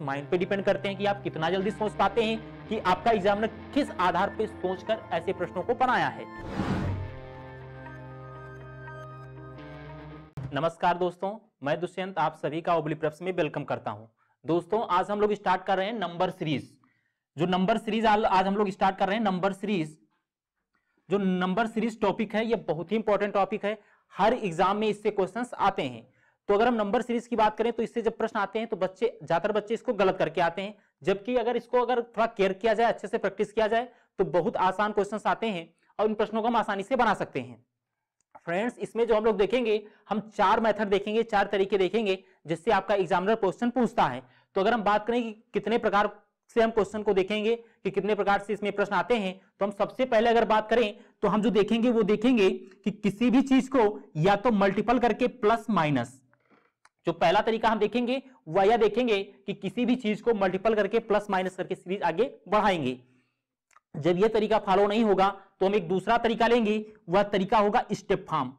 Mind पे depend करते हैं कि आप कितना जल्दी सोच पाते हैं कि आपका एग्जामिनर किस आधार पे सोचकर ऐसे प्रश्नों को बनाया है। नमस्कार दोस्तों, मैं दुष्यंत आप सभी का ओबली प्रेप्स में वेलकम करता हूं। दोस्तों, आज हम लोग स्टार्ट कर रहे हैं नंबर सीरीज। जो नंबर सीरीज आज हम लोग स्टार्ट कर रहे हैं नंबर सीरीज। जो नंबर सीरीज टॉपिक है, ये बहुत ही इंपॉर्टेंट टॉपिक है। हर एग्जाम में इससे क्वेश्चंस आते हैं। तो अगर हम नंबर सीरीज की बात करें तो इससे जब प्रश्न आते हैं तो ज्यादातर बच्चे इसको गलत करके आते हैं, जबकि अगर इसको थोड़ा केयर किया जाए, अच्छे से प्रैक्टिस किया जाए तो बहुत आसान क्वेश्चंस आते हैं और इन प्रश्नों को हम आसानी से बना सकते हैं। फ्रेंड्स, इसमें जो हम लोग देखेंगे, हम 4 मेथड देखेंगे, 4 तरीके देखेंगे जिससे आपका एग्जामिनर क्वेश्चन पूछता है। तो अगर हम बात करें कि कितने प्रकार से हम क्वेश्चन को देखेंगे कि कितने प्रकार से इसमें प्रश्न आते हैं, तो हम सबसे पहले अगर बात करें तो हम जो देखेंगे वो देखेंगे कि किसी भी चीज को या तो मल्टीपल करके प्लस माइनस, जो पहला तरीका हम देखेंगे वह यह देखेंगे कि किसी भी चीज को मल्टीपल करके प्लस माइनस करके सीरीज आगे बढ़ाएंगे। जब यह तरीका फॉलो नहीं होगा तो हम एक दूसरा तरीका लेंगे, वह तरीका होगा स्टेप फॉर्म।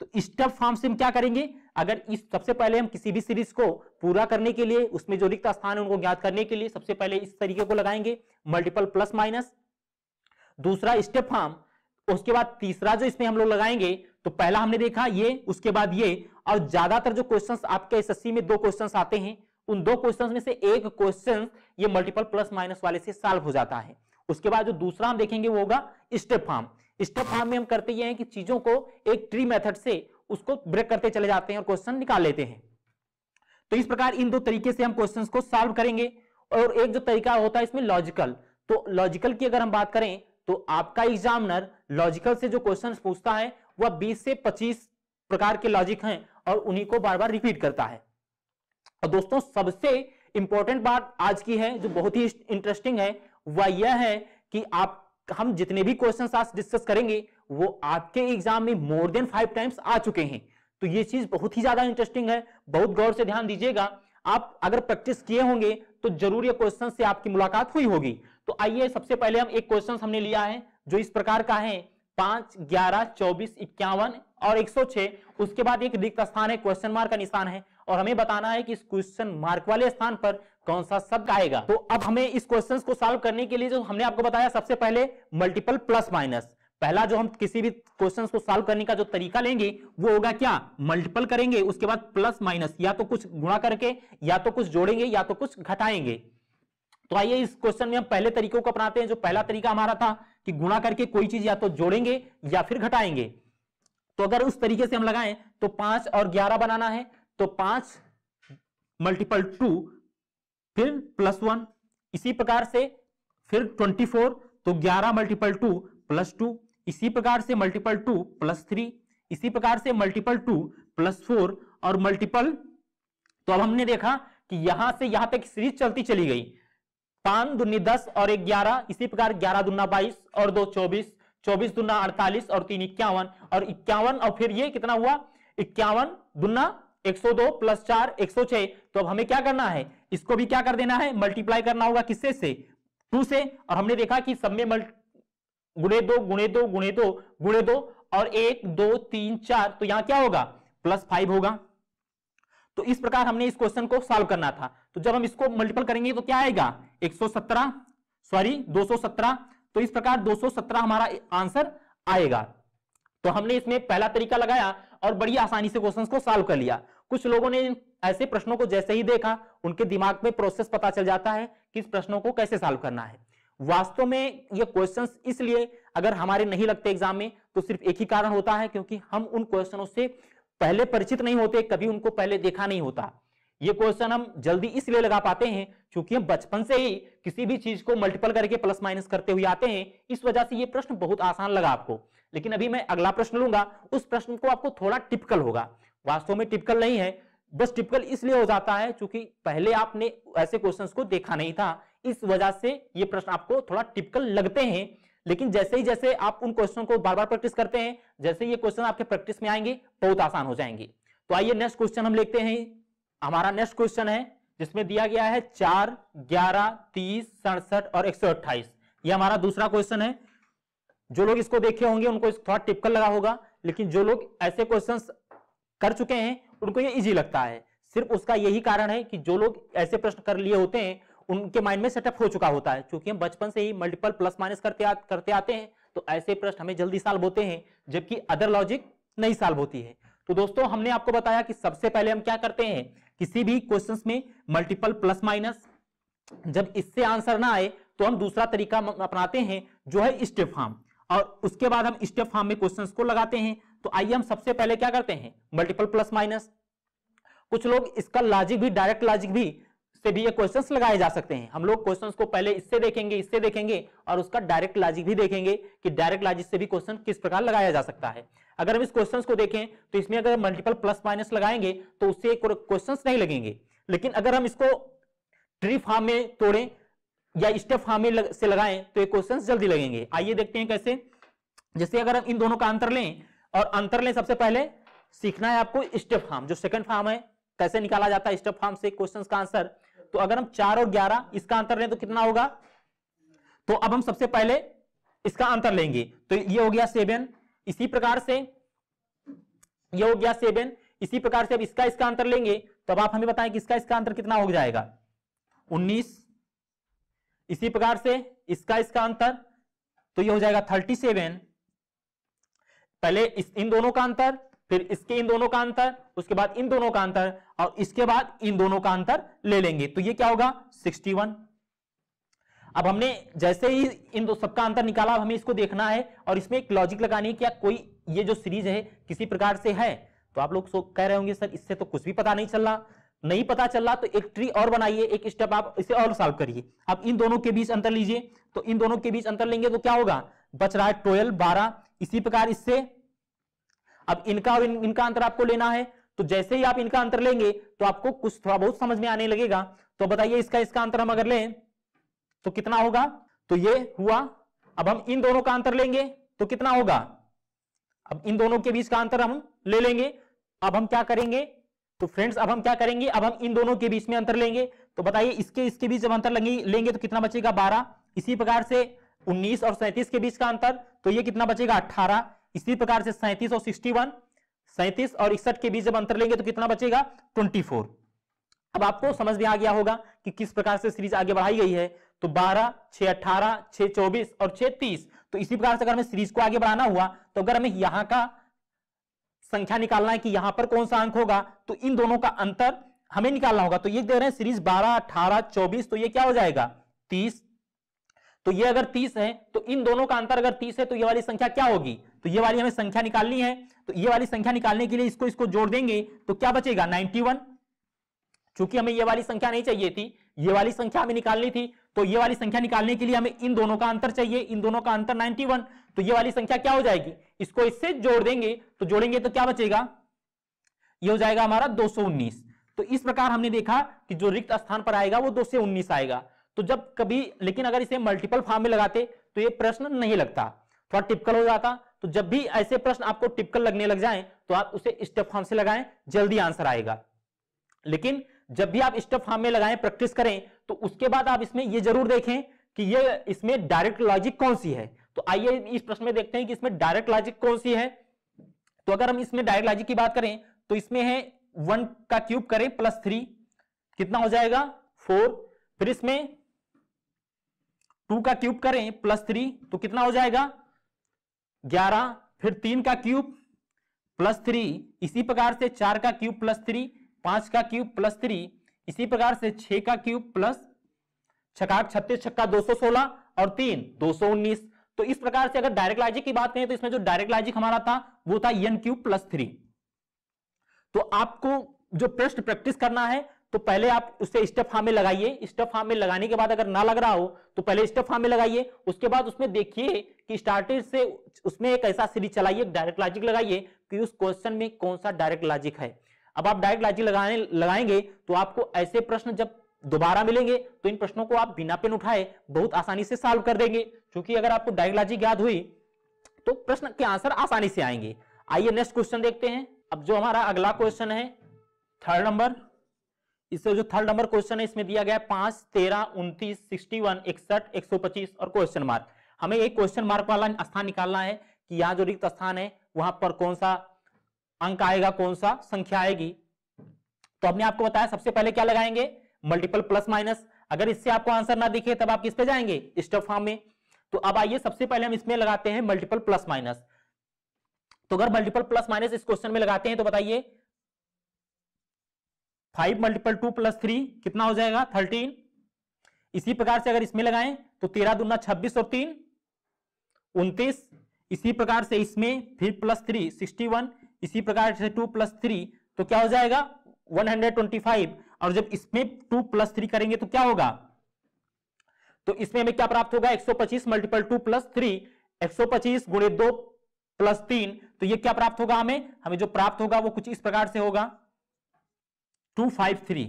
तो स्टेप फॉर्म से हम क्या करेंगे, अगर इस सबसे पहले हम किसी भी सीरीज को पूरा करने के लिए, उसमें जो रिक्त स्थान है उनको ज्ञात करने के लिए सबसे पहले इस तरीके को लगाएंगे, मल्टीपल प्लस माइनस, दूसरा स्टेप फॉर्म। उसके बाद तीसरा जो इसमें हम लोग लगाएंगे, तो पहला हमने देखा ये, उसके बाद ये, और ज्यादातर जो क्वेश्चंस आपके एसएससी में 2 क्वेश्चंस आते हैं, उन 2 क्वेश्चंस में से एक क्वेश्चन ये मल्टीपल प्लस माइनस वाले से सॉल्व हो जाता है। उसके बाद जो दूसरा हम देखेंगे वो होगा स्टेप फॉर्म। स्टेप फॉर्म में हम करते ये हैं कि चीजों को एक ट्री मेथड से उसको ब्रेक करते चले जाते हैं और क्वेश्चन निकाल लेते हैं। तो इस प्रकार इन 2 तरीके से हम क्वेश्चंस को सॉल्व करेंगे। और एक जो तरीका होता है इसमें लॉजिकल, तो लॉजिकल की अगर हम बात करें तो आपका एग्जामिनर लॉजिकल से जो क्वेश्चन पूछता है वह 20 से 25 प्रकार के लॉजिक हैं और उन्हीं को बार बार रिपीट करता है। और दोस्तों, सबसे इंपॉर्टेंट बात आज की है जो बहुत ही इंटरेस्टिंग है, वह यह है कि हम जितने भी क्वेश्चंस आज डिस्कस करेंगे वो आपके एग्जाम में मोर देन 5 टाइम्स आ चुके हैं। तो ये चीज बहुत ही ज्यादा इंटरेस्टिंग है, बहुत गौर से ध्यान दीजिएगा। आप अगर प्रैक्टिस किए होंगे तो जरूर ये क्वेश्चन से आपकी मुलाकात हुई होगी। तो आइए सबसे पहले हम एक क्वेश्चन हमने लिया है जो इस प्रकार का है, 5, 11, 24, 51 और 106। उसके बाद एक रिक्त स्थान है, क्वेश्चन मार्क का निशान है और हमें बताना है कि इस क्वेश्चन मार्क वाले स्थान पर कौन सा शब्द आएगा। तो अब हमें इस क्वेश्चन को सॉल्व करने के लिए जो हमने आपको बताया, सबसे पहले मल्टीपल प्लस माइनस। पहला जो हम किसी भी क्वेश्चन को सॉल्व करने का जो तरीका लेंगे वो होगा क्या, मल्टीपल करेंगे, उसके बाद प्लस माइनस, या तो कुछ गुणा करके, या तो कुछ जोड़ेंगे, या तो कुछ घटाएंगे। तो आइए इस क्वेश्चन में हम पहले तरीकों को अपनाते हैं। जो पहला तरीका हमारा था कि गुणा करके कोई चीज या तो जोड़ेंगे या फिर घटाएंगे। तो अगर उस तरीके से हम लगाएं तो 5 और 11 बनाना है, तो 5 मल्टीपल 2 फिर प्लस 1, इसी प्रकार से फिर 24, तो 11 मल्टीपल 2 प्लस 2, इसी प्रकार से मल्टीपल 2 प्लस 3, इसी प्रकार से मल्टीपल 2 प्लस 4 और मल्टीपल। तो अब हमने देखा कि यहां से यहां तक सीरीज चलती चली गई, 5 दूनी 10 और 1 11, इसी प्रकार 11 दूना 22 और 2 24, 24 दूना 48 और 3 51 और 51, और फिर ये कितना हुआ, 51 दूना 102 प्लस 4 106। तो अब हमें क्या करना है, इसको भी क्या कर देना है, मल्टीप्लाई करना होगा, किससे से, 2 से। और हमने देखा कि सब में गुणे 2 गुणे 2 गुणे 2 गुणे 2 और 1 2 3 4, तो यहां क्या होगा, प्लस 5 होगा। तो इस प्रकार हमने इस क्वेश्चन को सॉल्व करना था। तो जब हम इसको मल्टीपल करेंगे तो क्या आएगा, 217। तो इस प्रकार 217 हमारा आंसर आएगा। तो हमने इसमें पहला तरीका लगाया और बड़ी आसानी से क्वेश्चंस को सॉल्व कर लिया। कुछ लोगों ने ऐसे प्रश्नों को जैसे ही देखा उनके दिमाग में प्रोसेस पता चल जाता है कि इस प्रश्नों को कैसे सॉल्व करना है। वास्तव में ये क्वेश्चंस इसलिए अगर हमारे नहीं लगते एग्जाम में तो सिर्फ एक ही कारण होता है, क्योंकि हम उन क्वेश्चनों से पहले परिचित नहीं होते, कभी उनको पहले देखा नहीं होता। ये क्वेश्चन हम जल्दी इसलिए लगा पाते हैं क्योंकि हम बचपन से ही किसी भी चीज को मल्टीपल करके प्लस माइनस करते हुए आते हैं, इस वजह से ये प्रश्न बहुत आसान लगा आपको। लेकिन अभी मैं अगला प्रश्न लूंगा, उस प्रश्न को आपको थोड़ा टिपिकल होगा। वास्तव में टिपिकल नहीं है, बस टिपिकल इसलिए हो जाता है क्योंकि पहले आपने ऐसे क्वेश्चंस को देखा नहीं था, इस वजह से ये प्रश्न आपको थोड़ा टिपिकल लगते हैं। लेकिन जैसे ही जैसे आप उन क्वेश्चन को बार बार प्रैक्टिस करते हैं, जैसे ये क्वेश्चन आपके प्रैक्टिस में आएंगे बहुत आसान हो जाएंगे। तो आइए नेक्स्ट क्वेश्चन हम देखते हैं। हमारा नेक्स्ट क्वेश्चन है जिसमें दिया गया है 4, 11, 30, 67 और 128। ये हमारा दूसरा क्वेश्चन है। जो लोग इसको देखे होंगे उनको थोड़ा टिपिकल लगा होगा, लेकिन जो लोग ऐसे क्वेश्चंस कर चुके हैं उनको ये इजी लगता है। सिर्फ उसका यही कारण है कि जो लोग ऐसे प्रश्न कर लिए होते हैं उनके माइंड में सेटअप हो चुका होता है, क्योंकि हम बचपन से ही मल्टीपल प्लस माइनस करते आते हैं, तो ऐसे प्रश्न हमें जल्दी सॉल्व होते हैं, जबकि अदर लॉजिक नहीं सॉल्व होती है। तो दोस्तों हमने आपको बताया कि सबसे पहले हम क्या करते हैं, किसी भी क्वेश्चंस में मल्टीपल प्लस माइनस, जब इससे आंसर ना आए तो हम दूसरा तरीका अपनाते हैं जो है स्टेप फॉर्म, और उसके बाद हम स्टेप फॉर्म में क्वेश्चंस को लगाते हैं। तो आइए हम सबसे पहले क्या करते हैं, मल्टीपल प्लस माइनस। कुछ लोग इसका लॉजिक भी, डायरेक्ट लॉजिक भी से भी ये क्वेश्चंस लगाए जा सकते हैं। हम लोग क्वेश्चंस को पहले इससे देखेंगे और उसका डायरेक्ट लॉजिक भी देखेंगे कि डायरेक्ट लॉजिक से भी क्वेश्चन किस प्रकार लगाया जा सकता है। अगर हम इस क्वेश्चंस को देखें तो इसमें अगर मल्टीपल प्लस माइनस लगाएंगे तो उससे क्वेश्चंस नहीं लगेंगे, लेकिन अगर हम इसको ट्री फॉर्म में तोड़ें या स्टेप फॉर्म में से लगाएं तो ये क्वेश्चंस जल्दी लगेंगे। आइए देखते हैं कैसे। जैसे अगर हम इन दोनों का अंतर लें, और अंतर लें सबसे पहले सीखना है आपको स्टेप फॉर्म, जो सेकंड फॉर्म है कैसे निकाला जाता है स्टेप फॉर्म से क्वेश्चंस का आंसर। तो अगर हम 4 और 11 इसका अंतर लें तो कितना होगा, तो अब हम सबसे पहले इसका अंतर लेंगे, तो ये हो गया 7। इसी प्रकार से ये हो गया 7। इसी प्रकार से अब इसका अंतर लेंगे, तो अब आप हमें बताएं कि इसका अंतर कितना हो जाएगा, 19। इसी प्रकार से इसका अंतर, तो ये हो जाएगा 37। पहले इन दोनों का अंतर, फिर इसके इन दोनों का अंतर, उसके बाद इन दोनों का अंतर, और इसके बाद इन दोनों का अंतर ले लेंगे, तो ये क्या होगा 61। अब हमने जैसे ही इन दो सबका अंतर निकाला, अब हमें इसको देखना है और इसमें एक लॉजिक लगानी है, क्या कोई ये जो सीरीज है किसी प्रकार से है। तो आप लोग कह रहे होंगे सर इससे तो कुछ भी पता नहीं चल रहा, नहीं पता चल रहा तो एक ट्री और बनाइए, एक स्टेप आप इसे और सॉल्व करिए। अब इन दोनों के बीच अंतर लीजिए, तो इन दोनों के बीच अंतर लेंगे तो क्या होगा, बच रहा है 12, 12। इसी प्रकार इससे अब इनका और इनका अंतर आपको लेना है, तो जैसे ही आप इनका अंतर लेंगे तो आपको कुछ थोड़ा बहुत समझ में आने लगेगा। तो बताइए इसका अंतर हम अगर लें तो कितना होगा, तो ये हुआ। अब हम इन दोनों का अंतर लेंगे तो कितना होगा, अब इन दोनों के बीच का अंतर हम ले लेंगे। अब हम क्या करेंगे, तो फ्रेंड्स अब हम क्या करेंगे, अब हम इन दोनों के बीच में अंतर लेंगे, तो बताइए इसके बीच जब अंतर लेंगे तो कितना बचेगा, 12। इसी प्रकार से 19 और 37 के बीच का अंतर, तो ये कितना बचेगा, 18। इसी प्रकार से 37 और 61, 37 और 61 के बीच जब अंतर लेंगे तो कितना बचेगा, 24। अब आपको समझ में आ गया होगा कि किस प्रकार से सीरीज आगे बढ़ाई गई है। तो 12, 6, 18, 6, 24 और 6, 30। तो इसी प्रकार से अगर हमें सीरीज को आगे बढ़ाना हुआ तो अगर हमें यहां का संख्या निकालना है कि यहां पर कौन सा अंक होगा, तो इन दोनों का अंतर हमें निकालना होगा। तो ये दे रहे हैं सीरीज 12, 18, 24, तो ये क्या हो जाएगा, 30। तो ये अगर 30 है तो इन दोनों का अंतर अगर 30 है तो ये वाली संख्या क्या होगी, तो ये वाली हमें संख्या निकालनी है। तो ये वाली संख्या निकालने के लिए इसको जोड़ देंगे तो क्या बचेगा, 91। चूंकि हमें ये वाली संख्या नहीं चाहिए थी, ये वाली संख्या हमें निकालनी थी, तो ये वाली संख्या निकालने के लिए हमें इन दोनों का अंतर चाहिए, इन दोनों का अंतर 91। तो ये वाली संख्या क्या हो जाएगी, इसको इससे जोड़ देंगे, तो जोड़ेंगे तो क्या बचेगा, ये हो जाएगा हमारा 219। तो इस प्रकार हमने देखा कि जो रिक्त स्थान पर आएगा वो 219 आएगा। तो जब कभी, लेकिन अगर इसे मल्टीपल फॉर्म में लगाते तो ये प्रश्न नहीं लगता, थोड़ा टिपिकल हो जाता। तो जब भी ऐसे प्रश्न आपको टिपिकल लगने लग जाएं तो आप उसे स्टेप फॉर्म से लगाएं, जल्दी आंसर आएगा। लेकिन जब भी आप स्टेप फॉर्म में लगाएं, प्रैक्टिस करें, तो उसके बाद आप इसमें ये जरूर देखें कि ये इसमें डायरेक्ट लॉजिक कौन सी है। तो आइए इस प्रश्न में देखते हैं कि इसमें डायरेक्ट लॉजिक कौन सी है। तो अगर हम इसमें डायरेक्ट लॉजिक की बात करें तो इसमें है 1 का क्यूब करें प्लस 3, कितना हो जाएगा, 4। फिर इसमें 2 का क्यूब करें प्लस 3, तो कितना हो जाएगा, 11। फिर 3 का क्यूब प्लस 3, इसी प्रकार से 4 का क्यूब प्लस 3, 5 का क्यूब प्लस 3, इसी प्रकार से 6 का क्यूब प्लस 36 छक्का 216 और 3 219। तो इस प्रकार से अगर डायरेक्ट लॉजिक की बात करें तो इसमें जो डायरेक्ट लॉजिक हमारा था वो था n क्यूब प्लस 3। तो आपको जो प्रश्न प्रैक्टिस करना है तो पहले आप उसे स्टेप फॉर्म में लगाइए, स्टेप फॉर्म में लगाने के बाद अगर ना लग रहा हो तो पहले स्टेप फॉर्म में लगाइए, उसके बाद उसमें देखिए कि स्टार्टिंग से उसमें एक ऐसा सीरीज चलाइए, डायरेक्ट लॉजिक लगाइए कि उस क्वेश्चन में कौन सा डायरेक्ट लॉजिक है। अब आप डायरेक्ट लॉजिक लगाएंगे तो आपको ऐसे प्रश्न जब दोबारा मिलेंगे तो इन प्रश्नों को आप बिना पेन उठाए बहुत आसानी से सॉल्व कर देंगे, क्योंकि अगर आपको डायरेक्ट लॉजिक याद हुई तो प्रश्न के आंसर आसानी से आएंगे। आइए नेक्स्ट क्वेश्चन देखते हैं। अब जो हमारा अगला क्वेश्चन है 3rd नंबर, इससे जो 3rd नंबर क्वेश्चन है इसमें दिया गया है 5, 13, 29, 61, 61, 125 और क्वेश्चन मार्क। हमें एक क्वेश्चन मार्क वाला स्थान निकालना है कि यहाँ जो रिक्त स्थान है वहां पर कौन सा अंक आएगा, कौन सा संख्या आएगी। तो हमने आपको बताया सबसे पहले क्या लगाएंगे, मल्टीपल प्लस माइनस। अगर इससे आपको आंसर ना दिखे तब आप किस पे जाएंगे, स्टेप फॉर्म में। तो अब आइए सबसे पहले हम इसमें लगाते हैं मल्टीपल प्लस माइनस। तो अगर मल्टीपल प्लस माइनस इस क्वेश्चन में लगाते हैं तो बताइए 5 मल्टीपल 2 प्लस 3 कितना हो जाएगा, 13। इसी प्रकार से अगर इसमें लगाएं तो 13 दूना 26 और 3 29। इसी प्रकार से इसमें फिर प्लस 3 61। इसी प्रकार से 2 प्लस 3 तो क्या हो जाएगा 125। और जब इसमें 2 प्लस 3 करेंगे तो क्या होगा, तो इसमें हमें क्या प्राप्त होगा 125 मल्टीपल 2 प्लस 3, 125 गुणे 2 प्लस 3। तो ये क्या प्राप्त होगा, हमें जो प्राप्त होगा वो कुछ इस प्रकार से होगा 253।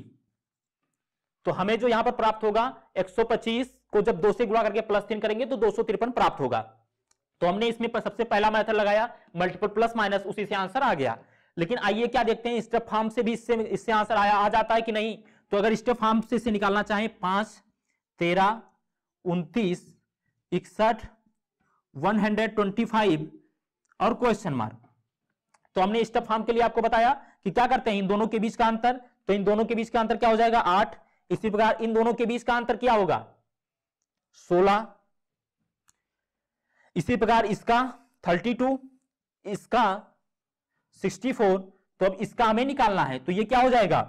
तो हमें जो यहां पर प्राप्त होगा 125 को जब 2 से गुणा करके प्लस 3 करेंगे तो 253 प्राप्त होगा। तो हमने इसमें सबसे पहला मेथड लगाया मल्टीपल प्लस माइनस, उसी से आंसर आ गया। लेकिन आइए क्या देखते हैं, स्टेप फॉर्म से भी इससे आंसर आ जाता है कि नहीं। तो अगर स्टेप फॉर्म से इसे निकालना चाहें 5 13 29 61 125 और क्वेश्चन मार्क, तो हमने स्टेप फॉर्म के लिए आपको बताया कि क्या करते हैं इन दोनों के बीच का अंतर। तो इन दोनों के बीच का अंतर क्या हो जाएगा 8। इसी प्रकार इन दोनों के बीच का अंतर क्या होगा 16। इसी प्रकार इसका 32, इसका 64। तो अब इसका हमें निकालना है, तो ये क्या हो जाएगा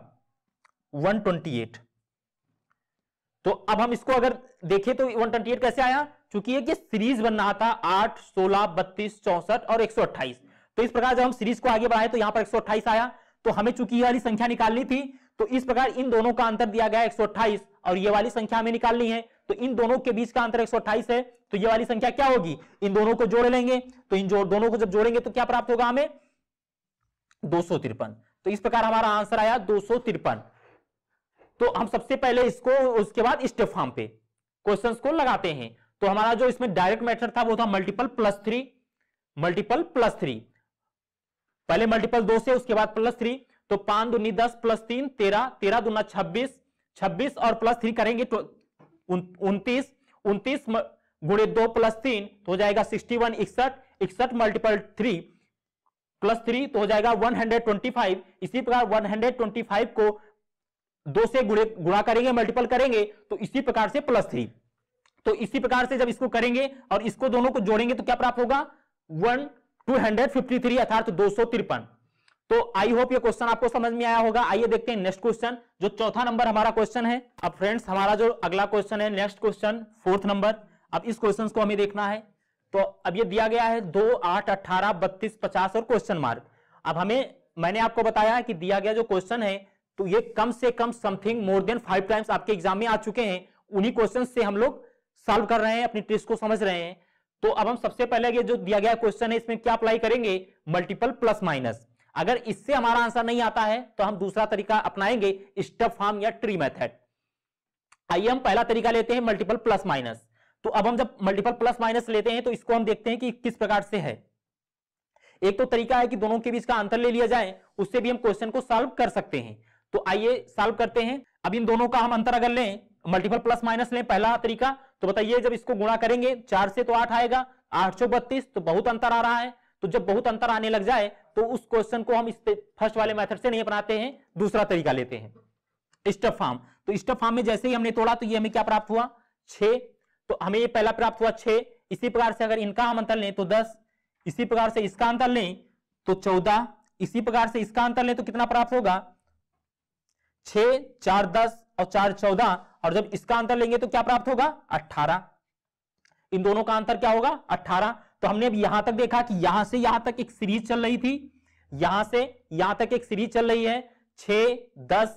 128। तो अब हम इसको अगर देखें तो 128 कैसे आया, चूंकि ये सीरीज बन रहा था 8 16 32 64 और 128। तो इस प्रकार जब हम सीरीज को आगे बढ़ाए तो यहां पर 128 आया। तो हमें चूंकि ये वाली संख्या निकालनी थी, तो इस प्रकार इन दोनों का अंतर दिया गया 128 और ये वाली संख्या हमें निकालनी है। तो इन दोनों के बीच का अंतर 128 है, तो ये वाली संख्या क्या होगी, इन दोनों को जोड़ लेंगे। तो इन दोनों को जब जोड़ेंगे तो क्या प्राप्त होगा हमें 253। तो इस प्रकार हमारा आंसर आया 253। तो हम सबसे पहले इसको, उसके बाद स्टेप फॉर्म पे क्वेश्चंस को लगाते हैं। तो हमारा जो इसमें डायरेक्ट मेथड था वो था मल्टीपल प्लस 3, मल्टीपल प्लस 3। पहले मल्टीपल 2 से, उसके बाद प्लस 3। तो 5 दूनी 10 प्लस 3 13, 13 दूना 26, 26 और प्लस 3 करेंगे तो 29, 29 गुणे 2 प्लस 3 तो हो जाएगा 61, 61, 61 मल्टीपल 3 प्लस 3 तो हो जाएगा 125। इसी प्रकार 125 को 2 से गुणा करेंगे, मल्टीपल करेंगे तो इसी प्रकार से प्लस 3। तो इसी प्रकार से जब इसको करेंगे और इसको दोनों को जोड़ेंगे तो क्या प्राप्त होगा 253 अर्थात 253। तो आई होप ये क्वेश्चन आपको समझ में आया होगा। आइए देखते हैं नेक्स्ट क्वेश्चन, जो चौथा नंबर हमारा क्वेश्चन है। अब फ्रेंड्स हमारा जो अगला क्वेश्चन है, नेक्स्ट क्वेश्चन 4th नंबर। अब इस क्वेश्चन को हमें देखना है। तो अब ये दिया गया है 2 8 18 32 50 और क्वेश्चन मार्क। अब मैंने आपको बताया कि दिया गया जो क्वेश्चन है तो ये कम से कम समथिंग मोर देन 5 टाइम्स आपके एग्जाम में आ चुके हैं। उन्हीं क्वेश्चन से हम लोग सॉल्व कर रहे हैं, अपनी ट्रिक्स को समझ रहे हैं। तो अब हम सबसे पहले ये जो दिया गया क्वेश्चन है इसमें क्या अप्लाई करेंगे, मल्टीपल प्लस माइनस। अगर इससे हमारा आंसर नहीं आता है तो हम दूसरा तरीका अपनाएंगे, स्टेप फॉर्म या ट्री मेथड। आइए हम पहला तरीका लेते हैं मल्टीपल प्लस माइनस। तो अब हम जब मल्टीपल प्लस माइनस लेते हैं तो इसको हम देखते हैं कि किस प्रकार से है। एक तो तरीका है कि दोनों के बीच का अंतर ले लिया जाए, उससे भी हम क्वेश्चन को सॉल्व कर सकते हैं। तो आइए सॉल्व करते हैं। अब इन दोनों का हम अंतर अगर लें, मल्टीपल प्लस माइनस लें पहला तरीका, तो बताइए जब इसको गुणा करेंगे 4 से तो 8 आएगा, 8 से 32, तो बहुत अंतर आ रहा है। तो जब बहुत अंतर आने लग जाए तो उस क्वेश्चन को हम इस फर्स्ट वाले मेथड से नहीं अपनाते हैं, दूसरा तरीका लेते हैं स्टेप फॉर्म। तो स्टेप फॉर्म में जैसे ही हमने तोड़ा तो ये हमें क्या प्राप्त हुआ 6। तो हमें ये पहला प्राप्त हुआ 6। इसी प्रकार से अगर इनका हम अंतर लें तो 10। इसी प्रकार से इसका अंतर लें तो 14। इसी प्रकार से इसका अंतर लें तो कितना प्राप्त होगा 6 4 10 और 4 14। और जब इसका अंतर लेंगे तो क्या प्राप्त होगा 18। इन दोनों का अंतर क्या होगा 18। तो हमने अब यहां तक देखा कि यहां से यहां तक एक सीरीज चल रही थी, यहां से यहां तक एक सीरीज चल रही है 6 10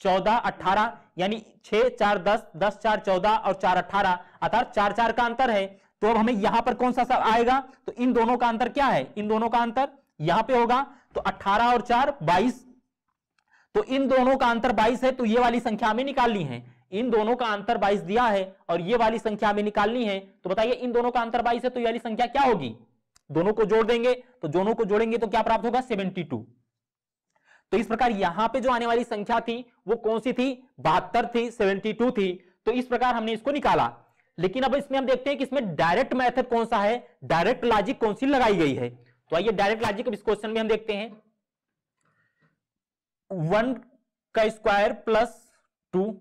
14 18, यानी 6 4 10 10 4 14 और 4 18 अर्थात 4 4 का अंतर है। तो अब हमें यहां पर कौन सा आएगा, तो इन दोनों का अंतर क्या है, इन दोनों का अंतर यहां पे होगा। तो 18 और 4 22। तो इन दोनों का अंतर 22 है, तो ये वाली संख्या हमें निकालनी है। इन दोनों का अंतर 22 दिया है और ये वाली संख्या हमें निकालनी है। तो बताइए इन दोनों का अंतर 22 है तो ये वाली संख्या क्या होगी, दोनों को जोड़ देंगे। तो दोनों को जोड़ेंगे तो क्या प्राप्त होगा 72। तो इस प्रकार यहां पे जो आने वाली संख्या थी वो कौन सी थी 72 थी, 72 थी। तो इस प्रकार हमने इसको निकाला। लेकिन अब इसमें हम देखते हैं कि इसमें डायरेक्ट मेथड कौन सा है, डायरेक्ट लॉजिक कौन सी लगाई गई है। तो आइए डायरेक्ट लॉजिक इस क्वेश्चन में हम देखते हैं। 1 का स्क्वायर प्लस 2,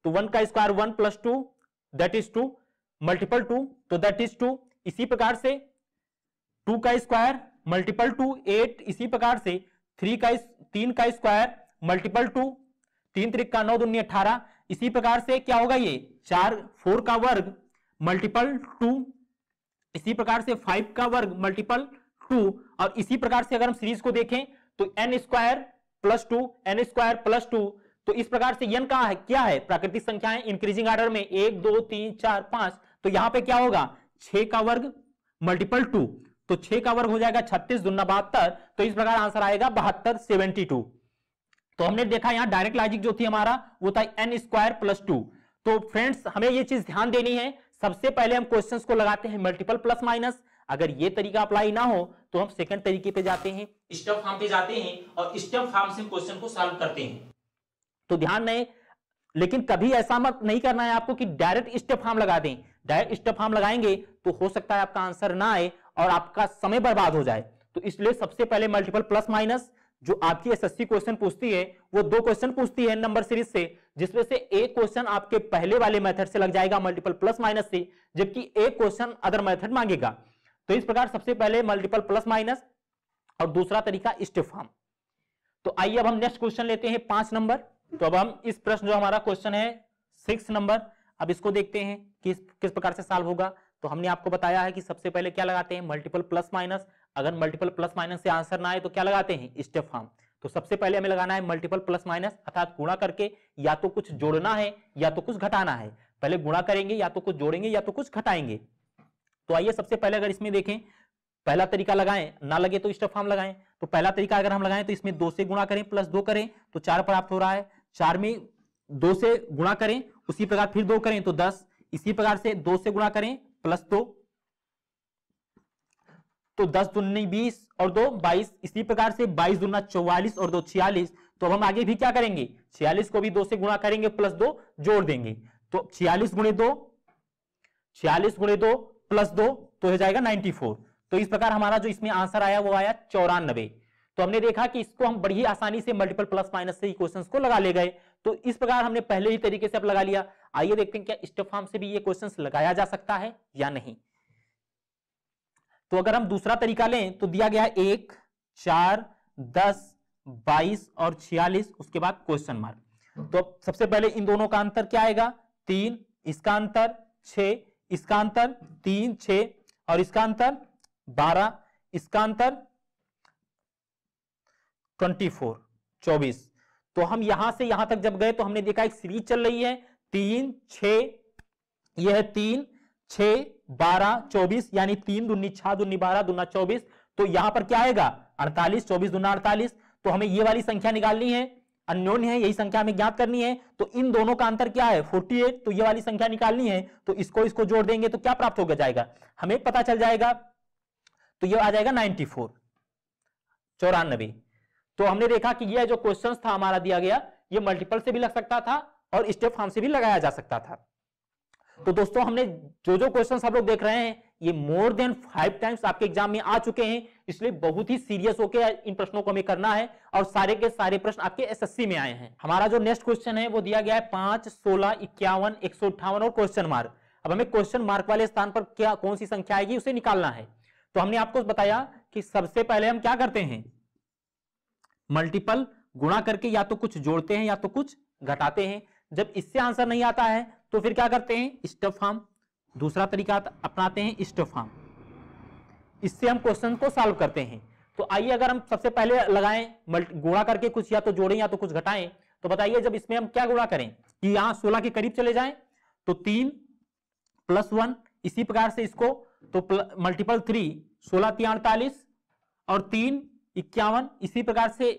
तो 1 का square 1 plus 2 that is 2, multiple 2 तो दैट इज 2। इसी प्रकार से 2 का स्क्वायर मल्टीपल 2 8, इसी प्रकार से 3 का स्क्वायर मल्टीपल 2, 3 त्रिक का 9 दूनी 18, इसी प्रकार से क्या होगा ये 4 का वर्ग मल्टीपल 2, इसी प्रकार से 5 का वर्ग मल्टीपल 2, और इसी प्रकार से अगर हम सीरीज को देखें तो n square plus 2 n square plus 2, तो इस प्रकार से एन कहां है, क्या है, प्राकृतिक संख्याएं इंक्रीजिंग ऑर्डर में 1 2 3 4 5, तो यहां पे क्या होगा 6 का वर्ग मल्टीपल 2, तो 6 का वर्ग हो जाएगा 36 दूना 72, तो इस प्रकार आंसर आएगा 72 72। तो हमने देखा यहां डायरेक्ट लॉजिक जो थी हमारा वो था एन स्क्वायर प्लस 2। तो फ्रेंड्स हमें ये चीज ध्यान देनी है, सबसे पहले हम क्वेश्चंस को लगाते हैं मल्टीपल प्लस माइनस, अगर ये तरीका अप्लाई ना हो तो हम सेकंड तरीके पे जाते हैं, स्टेप फॉर्म पे जाते हैं और स्टेप फॉर्म से क्वेश्चन को सॉल्व करते हैं। तो ध्यान रहे, लेकिन कभी ऐसा मत नहीं करना है आपको कि डायरेक्ट स्टेप फॉर्म लगा दें, डायरेक्ट स्टेप फॉर्म लगाएंगे तो हो सकता है आपका आंसर ना आए और आपका समय बर्बाद हो जाए। तो इसलिए सबसे पहले मल्टीपल प्लस माइनस जो आपकी एसएससी क्वेश्चन पूछती है वो 2 क्वेश्चन पूछती है नंबर सीरीज से, जिसमें से एक क्वेश्चन आपके पहले वाले मेथड से लग जाएगा मल्टीपल प्लस माइनस से, जबकि एक क्वेश्चन अदर मेथड मांगेगा। तो इस प्रकार सबसे पहले मल्टीपल प्लस माइनस और दूसरा तरीका स्टेप फॉर्म। तो आइए अब हम नेक्स्ट क्वेश्चन लेते हैं 5 नंबर। तो अब हम इस प्रश्न जो हमारा क्वेश्चन है 6 नंबर, अब इसको देखते हैं कि किस प्रकार से सॉल्व होगा। तो हमने आपको बताया है कि सबसे पहले क्या लगाते हैं मल्टीपल प्लस माइनस, अगर मल्टीपल प्लस माइनस से आंसर ना आए तो क्या लगाते हैं स्टेप फॉर्म। तो सबसे पहले हमें लगाना है मल्टीपल प्लस माइनस, अर्थात गुणा करके या तो कुछ जोड़ना है या तो कुछ घटाना है। पहले गुणा करेंगे या तो कुछ जोड़ेंगे या तो कुछ घटाएंगे। तो आइए सबसे पहले अगर इसमें देखें पहला तरीका लगाएं, ना लगे तो स्टेप फॉर्म लगाएं। तो पहला तरीका अगर हम लगाएं तो इसमें 2 से गुणा करें प्लस 2 करें तो 4 प्राप्त हो रहा है, 4 में 2 से गुणा करें उसी प्रकार फिर 2 करें तो 10, इसी प्रकार से 2 से गुणा करें प्लस 2 तो 10 दूनी 20 और 2 22, इसी प्रकार से 22 दूना 44 और 2 46। तो अब हम आगे भी क्या करेंगे 46 को भी 2 से गुणा करेंगे प्लस 2 जोड़ देंगे, तो 46 गुणे 2 प्लस 2 तो हो जाएगा 94। तो इस प्रकार हमारा जो इसमें आंसर आया वो आया 94। तो हमने देखा कि इसको हम बड़ी आसानी से मल्टीपल प्लस माइनस से इक्वेशंस को लगा ले गए। तो इस प्रकार हमने पहले ही तरीके से अब लगा लिया। आइए देखते हैं क्या स्टेप फॉर्म से भी ये क्वेश्चंस लगाया जा सकता है या नहीं। तो अगर हम दूसरा तरीका लें तो दिया गया 1 4 10 22 और 46, उसके बाद क्वेश्चन मार्क। तो सबसे पहले इन दोनों का अंतर क्या आएगा 3, इसका अंतर 6, इसका अंतर 3 6 और इसका अंतर 12, इसका अंतर 24। तो हम यहां से यहां तक जब गए तो हमने देखा एक सीरीज चल रही है 3 6, यह है 3 6 12 24, यानी 3 दूनी 6 दूनी 12 दूना 24। तो यहां पर क्या आएगा 48, 24 दूना 48। तो हमें ये वाली संख्या निकालनी है, अननोन है, यही संख्या हमें ज्ञात करनी है। तो इन दोनों का अंतर क्या है 48, तो ये वाली संख्या निकालनी है। तो इसको जोड़ देंगे तो क्या प्राप्त होगा जाएगा हमें पता चल जाएगा, तो ये आ जाएगा 94। तो हमने देखा कि ये जो क्वेश्चन था हमारा दिया गया ये मल्टीपल से भी लग सकता था और स्टेप फॉर्म से भी लगाया जा सकता था। तो दोस्तों हमने जो क्वेश्चंस आप लोग देख रहे हैं ये मोर देन 5 टाइम्स आपके एग्जाम में आ चुके हैं, इसलिए बहुत ही सीरियस होकर इन प्रश्नों को हमें करना है और सारे के सारे प्रश्न आपके एसएससी में आए हैं। हमारा जो नेक्स्ट क्वेश्चन है वो दिया गया है 5 16 51 158 और क्वेश्चन मार्क। अब हमें क्वेश्चन मार्क वाले स्थान पर क्या कौन सी संख्या आएगी उसे निकालना है। तो हमने आपको बताया कि सबसे पहले हम क्या करते हैं मल्टीपल गुणा करके या तो कुछ जोड़ते हैं या तो कुछ घटाते हैं। जब इससे आंसर नहीं आता है तो फिर क्या करते हैं स्टेप फॉर्म, दूसरा तरीका अपनाते हैं स्टेप फॉर्म, इससे हम क्वेश्चन को सॉल्व करते हैं। तो आइए अगर हम सबसे पहले लगाएं गुणा करके कुछ या तो जोड़ें या तो कुछ घटाएं, तो बताइए जब इसमें हम क्या गुणा करें कि यहां 16 के करीब चले जाएं तो 3 + 1, इसी प्रकार से इसको तो मल्टीपल 3 16 3 48 और 3 51, इसी प्रकार से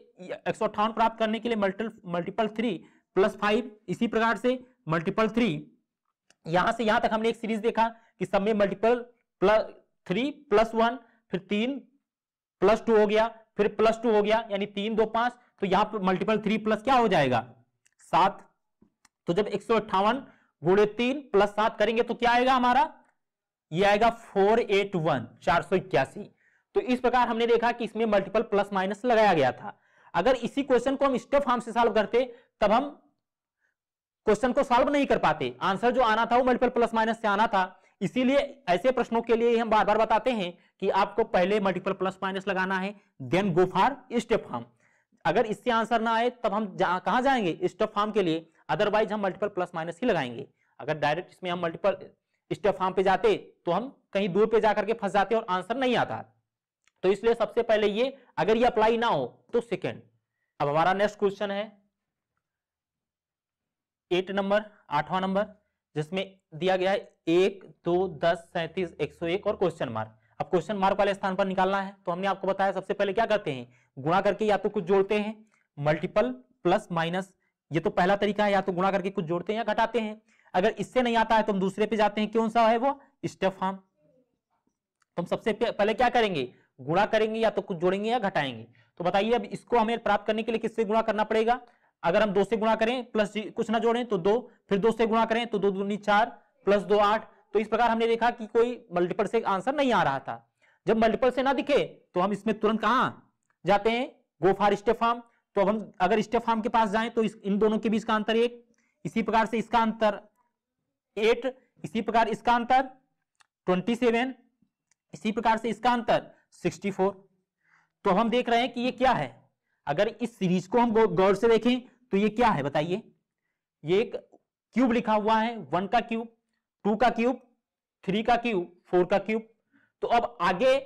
158 प्राप्त करने के लिए मल्टीपल 3 + 5, इसी प्रकार से मल्टीपल 3। यहां से यहां तक हमने एक सीरीज देखा कि सब में मल्टीपल 3 + 1 फिर 3 + 2 हो गया फिर +2 हो गया, यानी 3 2 5। तो यहां पर मल्टीपल 3 प्लस क्या हो जाएगा 7। तो जब 158 गुणे 3 + 7 करेंगे तो क्या आएगा हमारा ये आएगा 481 481। तो इस प्रकार हमने देखा कि इसमें मल्टीपल प्लस माइनस लगाया गया था। अगर इसी क्वेश्चन को हम स्टेप फॉर्म से सॉल्व करते तब हम क्वेश्चन को सॉल्व नहीं कर पाते, आंसर जो आना था वो मल्टीपल प्लस माइनस से आना था। इसीलिए ऐसे प्रश्नों के लिए हम बार बार बताते हैं कि आपको पहले मल्टीपल प्लस माइनस लगाना है, then go for step form. अगर इससे आंसर ना आए तब हम कहां जाएंगे, स्टेप फॉर्म के लिए, अदरवाइज हम मल्टीपल प्लस माइनस ही लगाएंगे। अगर डायरेक्ट इसमें हम मल्टीपल स्टेप फॉर्म पे जाते तो हम कहीं दूर पे जाकर के फंस जाते और आंसर नहीं आता। तो इसलिए सबसे पहले ये, अगर ये अप्लाई ना हो तो सेकेंड। अब हमारा नेक्स्ट क्वेश्चन है 8 नंबर, 8वां नंबर, जिसमें दिया गया है 1, 2, 10, 37, 101 और क्वेश्चन मार्क। अब क्वेश्चन मार्क वाले स्थान पर निकालना है, तो हमने आपको बताया सबसे पहले क्या करते हैं, गुणा करके या तो कुछ जोड़ते हैं, मल्टीपल प्लस माइनस, ये तो पहला तरीका है, या तो गुणा करके कुछ जोड़ते हैं या घटाते हैं। अगर इससे नहीं आता है तो हम दूसरे पे जाते हैं, कौन सा है वो, स्टेप फॉर्म। तो हम सबसे पहले क्या करेंगे, गुणा करेंगे, या तो कुछ जोड़ेंगे या घटाएंगे। तो बताइए अब इसको हमें प्राप्त करने के लिए किससे गुणा करना पड़ेगा। अगर हम 2 से गुणा करें प्लस कुछ ना जोड़ें तो 2, फिर 2 से गुणा करें तो 2 दूनी 4 प्लस 2 8। तो इस प्रकार हमने देखा कि कोई मल्टीपल से आंसर नहीं आ रहा था। जब मल्टीपल से ना दिखे तो हम इसमें तुरंत कहां जाते हैं, गो फॉर स्टेप फॉर्म। तो अब हम अगर स्टेप फॉर्म के पास जाएं तो इन दोनों के बीच का अंतर 1, इसी प्रकार से इसका अंतर 8, इसी प्रकार इसका अंतर 27, इसी प्रकार से इसका अंतर 64। तो हम देख रहे हैं कि ये क्या है। अगर इस सीरीज को हम गौर से देखें तो ये क्या है बताइए, ये एक क्यूब लिखा हुआ है, 1 का क्यूब, 2 का क्यूब, 3 का क्यूब, 4 का क्यूब। तो अब आगे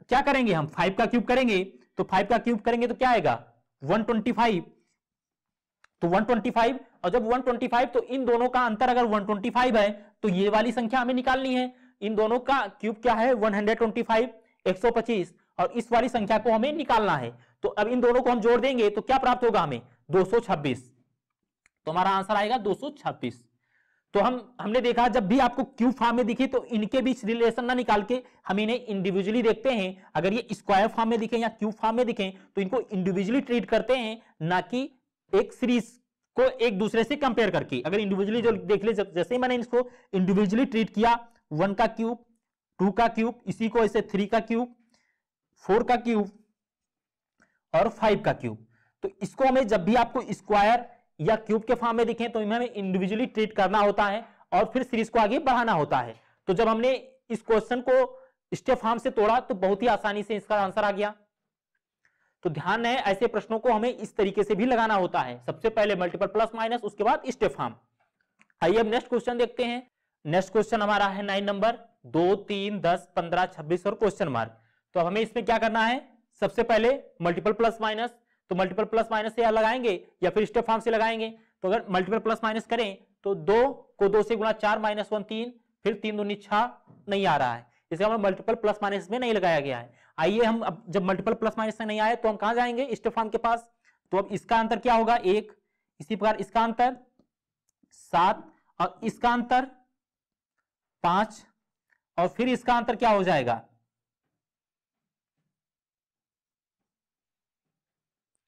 क्या करेंगे हम, 5 का क्यूब करेंगे। तो 5 का क्यूब करेंगे तो क्या आएगा 125। तो 125, और जब 125 तो इन दोनों का अंतर अगर 125 है तो ये वाली संख्या हमें निकालनी है। इन दोनों का क्यूब क्या है 125, 125, और इस वाली संख्या को हमें निकालना है। तो अब इन दोनों को हम जोड़ देंगे तो क्या प्राप्त होगा हमें 226। तो हमारा आंसर आएगा 226। तो हमने देखा जब भी आपको क्यूब फॉर्म में दिखे तो इनके बीच रिलेशन ना निकाल के हम इन्हें इंडिविजुअली देखते हैं। अगर ये स्क्वायर फॉर्म में दिखे या क्यूब फॉर्म में दिखे तो इनको इंडिविजुअली ट्रीट करते हैं, ना कि एक सीरीज को एक दूसरे से कंपेयर करके। अगर इंडिविजुअली जो देख ले, जैसे ही मैंने इसको इंडिविजुअली ट्रीट किया, 1 का क्यूब, 2 का क्यूब, इसी को ऐसे 3 का क्यूब, 4 का क्यूब और 5 का क्यूब। तो इसको हमें जब भी आपको स्क्वायर या क्यूब के फॉर्म में दिखे तो हमें इंडिविजुअली ट्रीट करना होता है और फिर सीरीज को आगे बढ़ाना होता है। तो जब हमने इस क्वेश्चन को स्टेप फॉर्म से तोड़ा तो बहुत ही आसानी से इसका आंसर आ गया। तो ध्यान है, ऐसे प्रश्नों को हमें इस तरीके से भी लगाना होता है, सबसे पहले मल्टीपल प्लस माइनस, उसके बाद स्टेप फॉर्म। आइए अब नेक्स्ट क्वेश्चन देखते हैं। नेक्स्ट क्वेश्चन हमारा है 9 नंबर, 2, 3, 10, 15, 26 और क्वेश्चन मार्क। तो हमें इसमें क्या करना है, सबसे पहले मल्टीपल प्लस माइनस। तो मल्टीपल प्लस माइनस से या लगाएंगे या फिर स्टेप फॉर्म से लगाएंगे। तो अगर मल्टीपल प्लस माइनस करें तो 2 को 2 से गुणा 4 माइनस 1 3, फिर 3 दूनी 6 नहीं आ रहा है, इसका मतलब मल्टीपल प्लस माइनस में नहीं लगाया गया है। आइए हम अब जब मल्टीपल प्लस माइनस से नहीं आए तो हम कहां जाएंगे, स्टेप फॉर्म के पास। तो अब इसका अंतर क्या होगा 1, इसी प्रकार इसका अंतर 7 और इसका अंतर 5 और फिर इसका अंतर क्या हो जाएगा,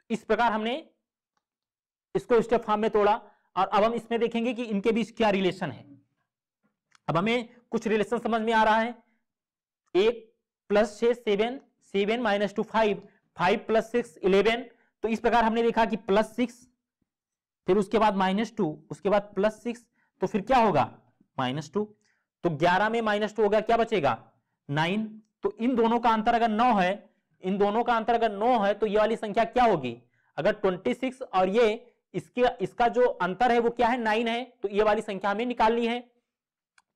इस प्रकार हमने इसको स्टेप फॉर्म में तोड़ा। और अब हम इसमें देखेंगे कि इनके बीच क्या रिलेशन है। अब हमें कुछ रिलेशन समझ में आ रहा है, 1 प्लस 6 7, 7 माइनस 2 5, 5 प्लस 6 11। तो इस प्रकार हमने देखा कि प्लस 6, फिर उसके बाद माइनस 2, उसके बाद प्लस 6, तो फिर क्या होगा -2। तो 11 में -2 होगा, क्या बचेगा 9। तो इन दोनों का अंतर अगर 9 है, इन दोनों का अंतर अगर 9 है तो ये वाली संख्या क्या होगी, अगर 26 और ये इसका जो अंतर है वो क्या है 9 है, तो ये वाली संख्या हमें निकालनी है।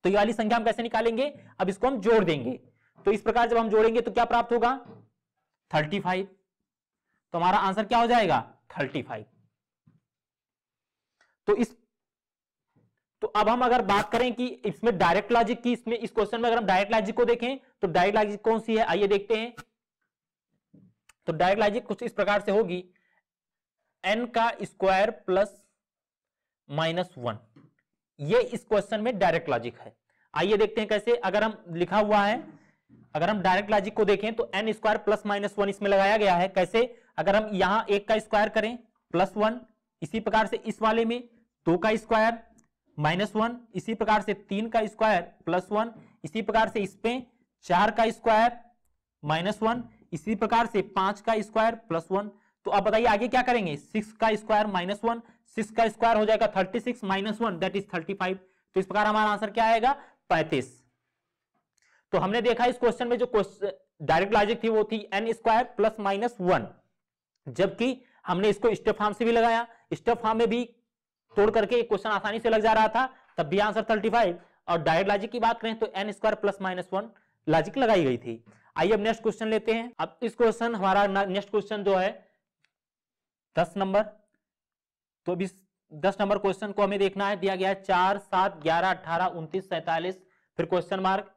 तो ये वाली संख्या हम कैसे निकालेंगे, अब इसको हम जोड़ देंगे। तो इस प्रकार जब हम जोड़ेंगे तो क्या प्राप्त होगा 35। तो हमारा आंसर क्या हो जाएगा 35। तो अब हम अगर बात करें कि इसमें डायरेक्ट लॉजिक की, इसमें इस क्वेश्चन में अगर हम डायरेक्ट लॉजिक को देखें तो डायरेक्ट लॉजिक कौन सी है, आइए देखते हैं। तो डायरेक्ट लॉजिक कुछ इस प्रकार से होगी, n का स्क्वायर प्लस -1, ये इस क्वेश्चन में डायरेक्ट लॉजिक है। आइए देखते हैं कैसे। अगर हम लिखा हुआ है, अगर हम डायरेक्ट लॉजिक को देखें तो n स्क्वायर प्लस -1 इसमें लगाया गया है। कैसे, अगर हम यहां 1 का स्क्वायर करें +1, इसी प्रकार से इस वाले में 2 का स्क्वायर -1, इसी प्रकार से 3 का स्क्वायर +1, इसी प्रकार से इस पे 4 का स्क्वायर -1, इसी प्रकार से 5 का स्क्वायर +1। तो अब बताइए आगे क्या करेंगे, 6 का स्क्वायर माइनस 1, 6 का स्क्वायर हो जाएगा 36 माइनस 1 दैट इज 35। तो इस प्रकार हमारा आंसर क्या आएगा 35। तो हमने देखा इस क्वेश्चन में जो डायरेक्ट लॉजिक थी वो थी n स्क्वायर प्लस माइनस 1, जबकि हमने इसको स्टेप फॉर्म से भी लगाया, स्टेप फॉर्म में भी तोड़ करके क्वेश्चन आसानी से लग जा रहा था, तब भी आंसर 35। और डायरेक्ट लॉजिक की बात करें तो n square plus minus 1 logic लगाई गई थी। आइए अब नेक्स्ट क्वेश्चन लेते हैं। अब इस क्वेश्चन हमारा नेक्स्ट क्वेश्चन जो है 10 नंबर, तो अभी 10 नंबर क्वेश्चन को हमें देखना है, दिया गया है 4, 7, 11, 18, 29, 47, फिर क्वेश्चन मार्क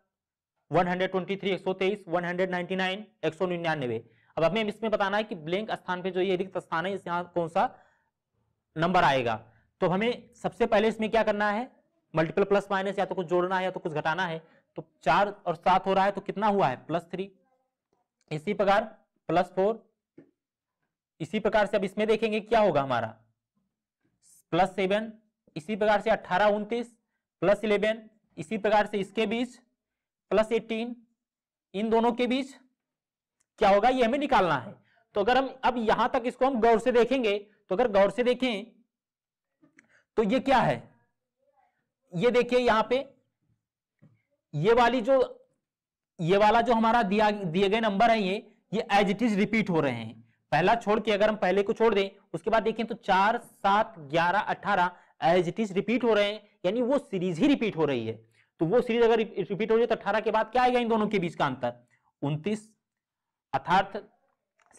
123, 123, 199, 199। अब हमें इसमें बताना है कि ब्लैंक स्थान पे जो ये रिक्त स्थान है यहाँ कौन सा नंबर आएगा। तो हमें सबसे पहले इसमें क्या करना है, मल्टीपल प्लस माइनस, या तो कुछ जोड़ना है या तो कुछ घटाना है। तो 4 और 7 हो रहा है तो कितना हुआ है +3, इसी प्रकार +4, इसी प्रकार से अब इसमें देखेंगे क्या होगा हमारा +7, इसी प्रकार से 18, 29 +11, इसी प्रकार से इसके बीच +18, इन दोनों के बीच क्या होगा ये हमें निकालना है। तो अगर हम अब यहां तक इसको हम गौर से देखेंगे, तो अगर गौर से देखें तो ये क्या है, ये देखिए यहां पे ये वाला जो हमारा दिए गए नंबर है ये एज इट इज रिपीट हो रहे हैं। पहला छोड़ के अगर हम पहले को छोड़ दें उसके बाद देखें तो 4, 7, 11, 18 एज इट इज रिपीट हो रहे हैं, यानी वो सीरीज ही रिपीट हो रही है। तो वो सीरीज अगर रिपीट हो रही है तो 18 के बाद क्या आएगा इन दोनों के बीच का अंतर 29, अर्थात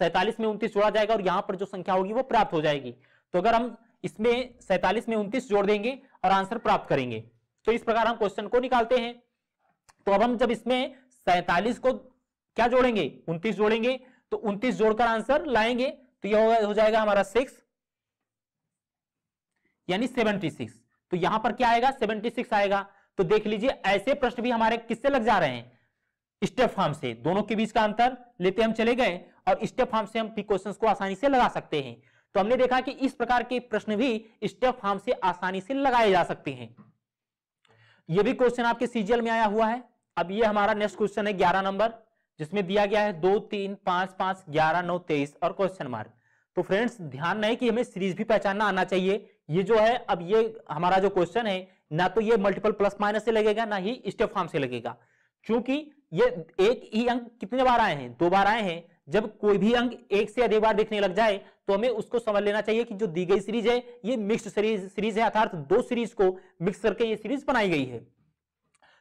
47 में 29 जोड़ा जाएगा और यहां पर जो संख्या होगी वो प्राप्त हो जाएगी। तो अगर हम इसमें 47 में 29 जोड़ देंगे और आंसर प्राप्त करेंगे, तो इस प्रकार हम क्वेश्चन को निकालते हैं। तो अब हम जब इसमें 47 को क्या जोड़ेंगे 29 जोड़ेंगे, तो 29 जोड़कर आंसर लाएंगे तो यह हो जाएगा हमारा 6 यानी 76। तो यहां पर क्या आएगा 76 आएगा। तो देख लीजिए ऐसे प्रश्न भी हमारे किससे लग जा रहे हैं, स्टेप फॉर्म से। दोनों के बीच का अंतर लेते हम चले गए और स्टेप फॉर्म से हम क्वेश्चंस को आसानी से लगा सकते हैं। तो हमने देखा कि इस प्रकार के प्रश्न भी स्टेप फॉर्म से आसानी से लगाए जा सकते हैं। यह भी क्वेश्चन आपके सीजीएल में आया हुआ है। अब ये हमारा नेक्स्ट क्वेश्चन है 11 नंबर, जिसमें दिया गया है 2, 3, 5, 5, 11, 9, 23 और क्वेश्चन मार्क। तो फ्रेंड्स ध्यान रहे कि हमें सीरीज भी पहचानना आना चाहिए। ये जो है अब ये हमारा जो क्वेश्चन है ना तो ये मल्टीपल प्लस माइनस से लगेगा ना ही स्टेप फॉर्म से लगेगा, क्योंकि ये एक ही अंक कितने बार आए हैं 2 बार आए हैं। जब कोई भी अंक एक से अधिक बार दिखने लग जाए तो हमें उसको समझ लेना चाहिए कि जो दी गई सीरीज है ये मिक्स्ड सीरीज है, अर्थात 2 सीरीज को मिक्स करके ये सीरीज बनाई गई है।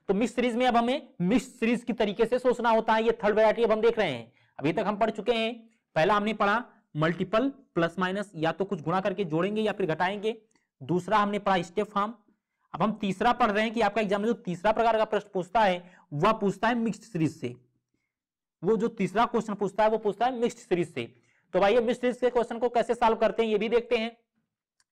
तो मिक्स सीरीज में अब हमें मिक्स सीरीज की तरीके से सोचना होता है। ये थर्ड वैरायटी अब हम देख रहे हैं। अभी तक हम पढ़ चुके हैं, पहला हमने पढ़ा मल्टीपल प्लस माइनस, या तो कुछ गुणा करके जोड़ेंगे या फिर घटाएंगे। दूसरा हमने पढ़ा स्टेप फॉर्म। अब हम तीसरा पढ़ रहे हैं कि आपका एग्जाम में जो तीसरा प्रकार का प्रश्न पूछता है वह पूछता है मिक्स्ड सीरीज से। वो जो तीसरा क्वेश्चन पूछता है वो पूछता है मिक्स्ड सीरीज से। तो भाई मिक्स्ड सीरीज के क्वेश्चन को कैसे सॉल्व करते हैं ये भी देखते हैं।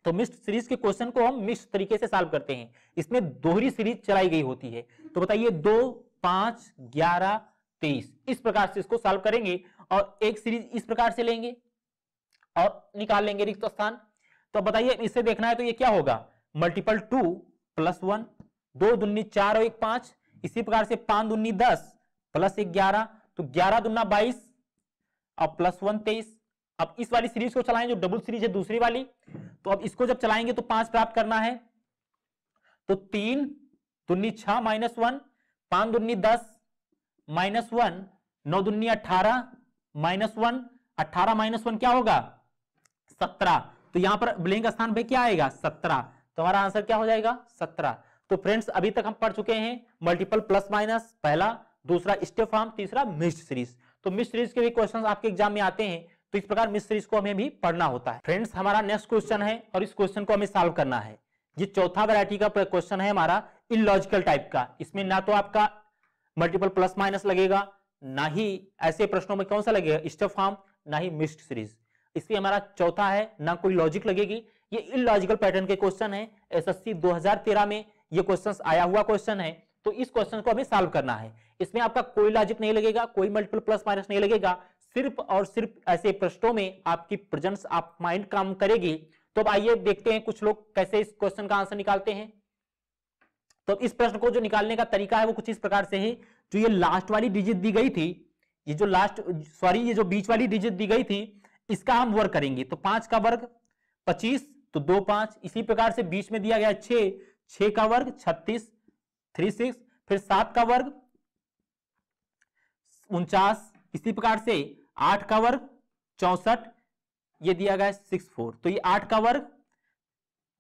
तो मिक्स्ड सीरीज के क्वेश्चन को हम मिक्स्ड तरीके से सॉल्व करते हैं। इसमें दोहरी सीरीज चलाई गई होती है। तो बताइए 2, 5, 11, 23 इस प्रकार से इसको सॉल्व करेंगे और एक सीरीज इस प्रकार से लेंगे और निकाल लेंगे रिक्त स्थान। तो बताइए इससे देखना है तो ये क्या होगा मल्टीपल 2 + 1, 2 दूनी 4 और 1 5, इसी प्रकार से 5 दूनी 10 + 1 11, तो 11 दूना 22 और +1 23। अब इस वाली सीरीज को चलाएं जो डबल सीरीज है दूसरी वाली। तो अब इसको जब चलाएंगे तो 5 प्राप्त करना है। तो 3 दूनी 6 -1, 5 दूनी 10 -1, 9 दूनी 18 -1, 18 -1 क्या होगा 17। तो यहां पर ब्लैंक स्थान पे क्या आएगा 17। तो हमारा आंसर क्या हो जाएगा 17। तो फ्रेंड्स अभी तक हम पढ़ चुके हैं मल्टीपल प्लस माइनस पहला, दूसरा स्टेप फॉर्म, तीसरा मिक्स्ड सीरीज। तो मिक्स्ड सीरीज के भी क्वेश्चंस आपके एग्जाम में आते हैं। तो इस प्रकार मिक्स्ड सीरीज को हमें भी पढ़ना होता है। फ्रेंड्स हमारा नेक्स्ट क्वेश्चन है और इस क्वेश्चन को हमें सॉल्व करना है। ये चौथा वैरायटी का क्वेश्चन है हमारा इलॉजिकल टाइप का। इसमें ना तो आपका मल्टीपल प्लस माइनस लगेगा, ना ही ऐसे प्रश्नों में कौन सा लगेगा स्टेप फॉर्म, ना ही मिक्स्ड सीरीज। इसलिए हमारा चौथा है, ना कोई लॉजिक लगेगी। ये इलॉजिकल पैटर्न के क्वेश्चन है। एसएससी 2013 में ये क्वेश्चन आया हुआ क्वेश्चन है। तो इस क्वेश्चन को हमें सॉल्व करना है। इसमें आपका कोई लॉजिक नहीं लगेगा, कोई मल्टीपल प्लस माइनस नहीं लगेगा। सिर्फ और सिर्फ ऐसे प्रश्नों में आपकी प्रेजेंस ऑफ माइंड काम करेगी। तो अब आइए देखते हैं कुछ लोग कैसे इस क्वेश्चन का आंसर निकालते हैं। तो इस प्रश्न को जो निकालने का तरीका है वो कुछ इस प्रकार से है। जो ये लास्ट वाली डिजिट दी गई थी, ये जो बीच वाली डिजिट दी गई थी, इसका हम वर्ग करेंगे तो 5 का वर्ग 25, तो 2 5, इसी प्रकार से बीच में दिया गया 6, 6 का वर्ग 36, 36, फिर 7 का वर्ग 49, इसी प्रकार से 8 का वर्ग 64, ये दिया गया 64, तो ये 8 का वर्ग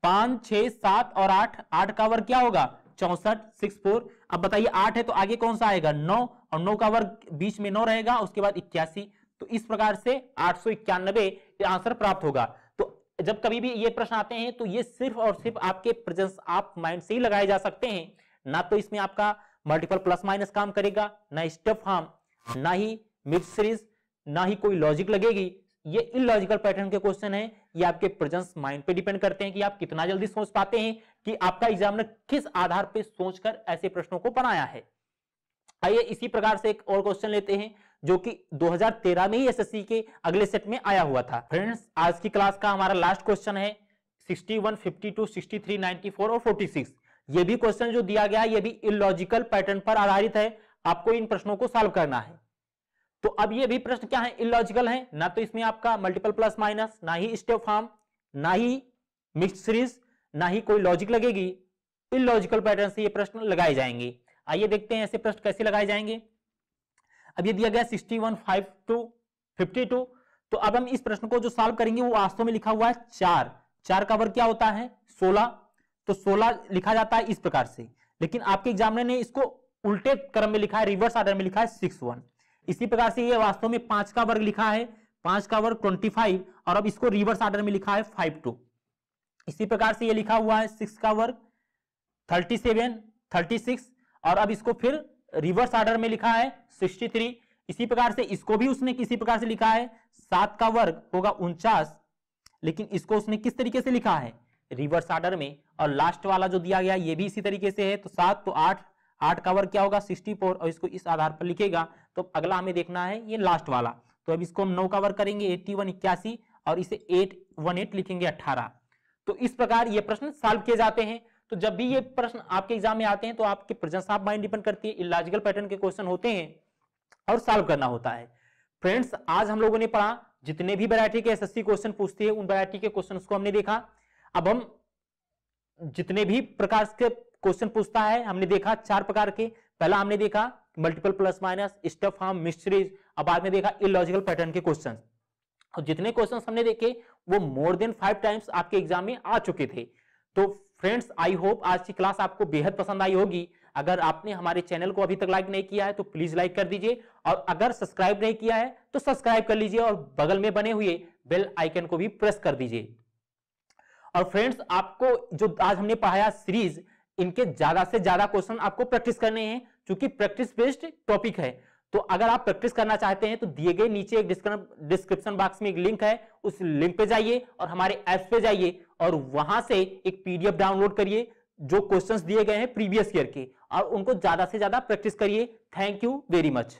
5 6 7 और 8, 8 का वर्ग क्या होगा 64, 64। अब बताइए 8 है तो आगे कौन सा आएगा 9, और 9 का वर्ग बीच में 9 रहेगा, उसके बाद 81, तो इस प्रकार से 891 आंसर प्राप्त होगा। तो जब कभी भी ये प्रश्न आते हैं तो ये सिर्फ और सिर्फ आपके प्रेजेंस ऑफ माइंड से ही लगाए जा सकते हैं, ना तो इसमें आपका मल्टीपल प्लस माइनस काम करेगा, ना स्टेप फॉर्म, ना ही मिक्स सीरीज, ना ही कोई लॉजिक लगेगी। ये इलॉजिकल पैटर्न के क्वेश्चन है, ये आपके प्रेजेंस माइंड पे डिपेंड करते हैं कि आप कितना जल्दी सोच पाते हैं कि आपका एग्जामिनर किस आधार पे सोचकर ऐसे प्रश्नों को बनाया है। आइए इसी प्रकार से एक और क्वेश्चन लेते हैं जो कि 2013 में ही एसएससी के अगले सेट में आया हुआ था। फ्रेंड्स आज की क्लास का हमारा लास्ट क्वेश्चन है 61, 52, 63, 94 और 46। ये भी क्वेश्चन जो दिया गया ये भी इलॉजिकल पैटर्न पर आधारित है, आपको इन प्रश्नों को सॉल्व करना है। तो अब ये भी प्रश्न क्या है इलॉजिकल है, ना तो इसमें आपका मल्टीपल प्लस माइनस, ना ही स्टेप फॉर्म, ना ही मिक्स्ड सीरीज, ना ही कोई लॉजिक लगेगी। इलॉजिकल पैटर्न से ये प्रश्न लगाए जाएंगे। आइए देखते हैं ऐसे प्रश्न कैसे लगाए जाएंगे। अब ये दिया गया 61, 5 to 52, तो अब हम इस प्रश्न को जो सॉल्व करेंगे वो वास्तव में लिखा हुआ है 4, 4 का वर्ग क्या होता है 16, तो 16 लिखा जाता है इस प्रकार से, लेकिन आपके एग्जामिनर ने इसको उल्टे क्रम में लिखा है, रिवर्स ऑर्डर में लिखा है 61। इसी प्रकार से ये वास्तव में 5 का वर्ग लिखा है, 5 का वर्ग 25, और अब इसको रिवर्स ऑर्डर में लिखा है 5 2। इसी प्रकार से ये लिखा हुआ है 6 का वर्ग 37, 36, और अब इसको फिर रिवर्स ऑर्डर में लिखा है 63। इसी प्रकार से इसको भी उसने किसी प्रकार से लिखा है 7 का वर्ग होगा 49, लेकिन इसको उसने किस तरीके से लिखा है रिवर्स ऑर्डर में, और लास्ट वाला जो दिया गया ये भी इसी तरीके से है, तो 7 तो 8, 8 का वर्ग क्या होगा 64, और इसको इस आधार पर लिखेगा। तो अगला हमें देखना है ये लास्ट वाला, तो अब इसको हम 9 का वर्ग करेंगे 81, 81, और इसे 818 लिखेंगे 18। तो इस प्रकार ये प्रश्न सॉल्व किए जाते हैं। तो जब भी ये प्रश्न आपके एग्जाम में आते हैं तो आपके प्रेजेंस ऑफ माइंड डिपेंड करती है, इलॉजिकल पैटर्न के क्वेश्चन होते हैं और सॉल्व करना होता है। फ्रेंड्स आज हम लोगों ने पढ़ा जितने भी वैरायटी के एसएससी क्वेश्चन पूछती है उन वैरायटी के क्वेश्चंस को हमने देखा। अब हम जितने भी प्रकार के क्वेश्चन पूछता है हमने देखा 4 प्रकार के। पहला हमने देखा multiple plus minus, step form, mixed series, अब बाद में देखा इलॉजिकल पैटर्न के क्वेश्चन। और जितने क्वेश्चंस हमने देखे वो मोर देन 5 टाइम्स आपके एग्जाम में आ चुके थे। तो फ्रेंड्स आई होप आज की क्लास आपको बेहद पसंद आई होगी। अगर आपने हमारे चैनल को अभी तक लाइक नहीं किया है तो प्लीज लाइक कर दीजिए, और अगर सब्सक्राइब नहीं किया है तो सब्सक्राइब कर लीजिए और बगल में बने हुए बेल आइकन को भी प्रेस कर दीजिए। और फ्रेंड्स आपको जो आज हमने पढ़ाया सीरीज, इनके ज्यादा से ज्यादा क्वेश्चन आपको प्रैक्टिस करने हैं क्योंकि प्रैक्टिस बेस्ड टॉपिक है। तो अगर आप प्रैक्टिस करना चाहते हैं तो दिए गए नीचे एक डिस्क्रिप्शन बॉक्स में एक लिंक है, उस लिंक पे जाइए और हमारे ऐप्स पे जाइए और वहां से एक पीडीएफ डाउनलोड करिए जो क्वेश्चंस दिए गए हैं प्रीवियस ईयर के, और उनको ज्यादा से ज्यादा प्रैक्टिस करिए। Thank you very much.